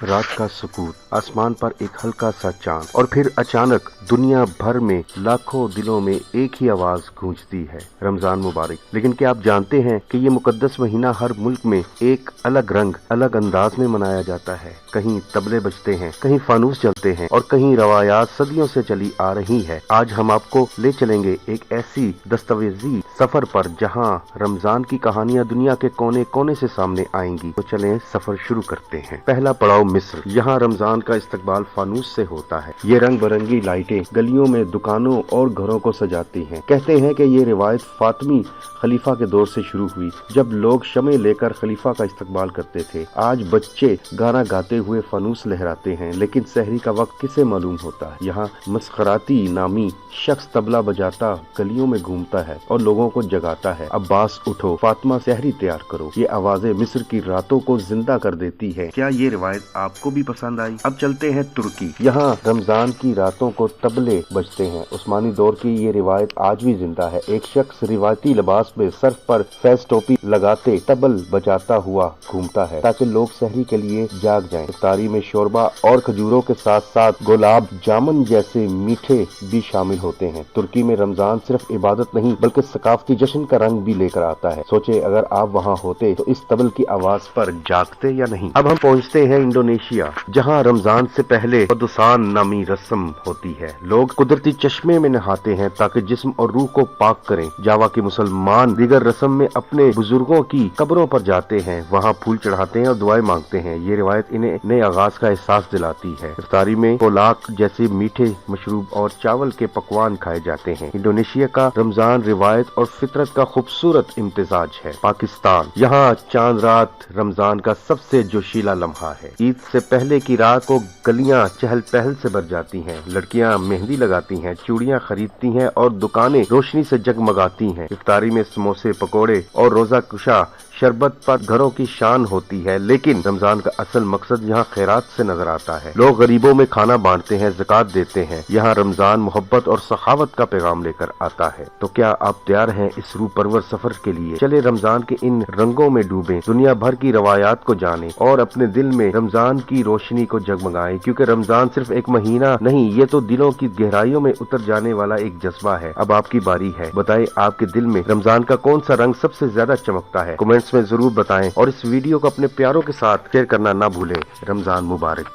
रात का सुकूत, आसमान पर एक हल्का सा चांद और फिर अचानक दुनिया भर में लाखों दिलों में एक ही आवाज गूंजती है, रमजान मुबारक। लेकिन क्या आप जानते हैं कि ये मुकद्दस महीना हर मुल्क में एक अलग रंग, अलग अंदाज में मनाया जाता है। कहीं तबले बजते हैं, कहीं फानूस जलते हैं और कहीं रवायात सदियों से चली आ रही है। आज हम आपको ले चलेंगे एक ऐसी दस्तावेजी सफर पर जहां रमजान की कहानियां दुनिया के कोने कोने से सामने आएंगी। तो चलें सफर शुरू करते हैं। पहला पड़ाव मिस्र। यहाँ रमजान का इस्तकबाल फानूस से होता है। ये रंग बिरंगी लाइटें गलियों में, दुकानों और घरों को सजाती हैं। कहते हैं कि ये रिवायत फातिमी खलीफा के दौर से शुरू हुई, जब लोग शमे लेकर खलीफा का इस्तकबाल करते थे। आज बच्चे गाना गाते हुए फानूस लहराते हैं, लेकिन सहरी का वक्त किसे मालूम होता है। यहाँ मस्खराती नामी शख्स तबला बजाता गलियों में घूमता है और लोगों को जगाता है, अब्बास उठो, फातिमा सहरी तैयार करो। ये आवाजें मिस्र की रातों को जिंदा कर देती है। क्या ये रिवायत आपको भी पसंद आई? अब चलते हैं तुर्की। यहाँ रमजान की रातों को तबले बजते हैं। उस्मानी दौर की ये रिवायत आज भी जिंदा है। एक शख्स रिवायती लिबास में सर पर फैज टोपी लगाते तबल बजाता हुआ घूमता है ताकि लोग सहरी के लिए जाग जाएं। इफ्तारी में शोरबा और खजूरों के साथ साथ गुलाब जामुन जैसे मीठे भी शामिल होते हैं। तुर्की में रमजान सिर्फ इबादत नहीं बल्कि सकाफती जश्न का रंग भी लेकर आता है। सोचे अगर आप वहाँ होते तो इस तबल की आवाज पर जागते या नहीं। अब हम पहुँचते हैं इंडोनेशिया, जहाँ रमजान से पहले दुसान नामी रस्म होती है। लोग कुदरती चश्मे में नहाते हैं ताकि जिस्म और रूह को पाक करें। जावा के मुसलमान दीगर रस्म में अपने बुजुर्गों की कब्रों पर जाते हैं, वहाँ फूल चढ़ाते हैं और दुआएं मांगते हैं। ये रिवायत इन्हें नए आगाज का एहसास दिलाती है। इफ्तारी में कोलाक जैसे मीठे मशरूब और चावल के पकवान खाए जाते हैं। इंडोनेशिया का रमजान रिवायत और फितरत का खूबसूरत इम्तिजाज है। पाकिस्तान, यहाँ चांद रात रमजान का सबसे जोशीला लम्हा है। ईद से पहले की रात को गलियां चहल पहल से भर जाती हैं। लड़कियां मेहंदी लगाती हैं, चूड़ियां खरीदती हैं और दुकानें रोशनी से जगमगाती हैं। इफ्तारी में समोसे, पकोड़े और रोजा कुशा शरबत पर घरों की शान होती है। लेकिन रमजान का असल मकसद यहाँ खैरात से नजर आता है। लोग गरीबों में खाना बांटते हैं, ज़कात देते हैं। यहाँ रमजान मोहब्बत और सखावत का पैगाम लेकर आता है। तो क्या आप तैयार हैं इस रूह परवर सफर के लिए? चले रमजान के इन रंगों में डूबें, दुनिया भर की रवायात को जानें और अपने दिल में रमजान की रोशनी को जगमगाएं। क्योंकि रमजान सिर्फ एक महीना नहीं, ये तो दिलों की गहराइयों में उतर जाने वाला एक जज्बा है। अब आपकी बारी है। बताएं आपके दिल में रमजान का कौन सा रंग सबसे ज्यादा चमकता है? कमेंट्स में जरूर बताएं और इस वीडियो को अपने प्यारों के साथ शेयर करना ना भूलें। रमजान मुबारक।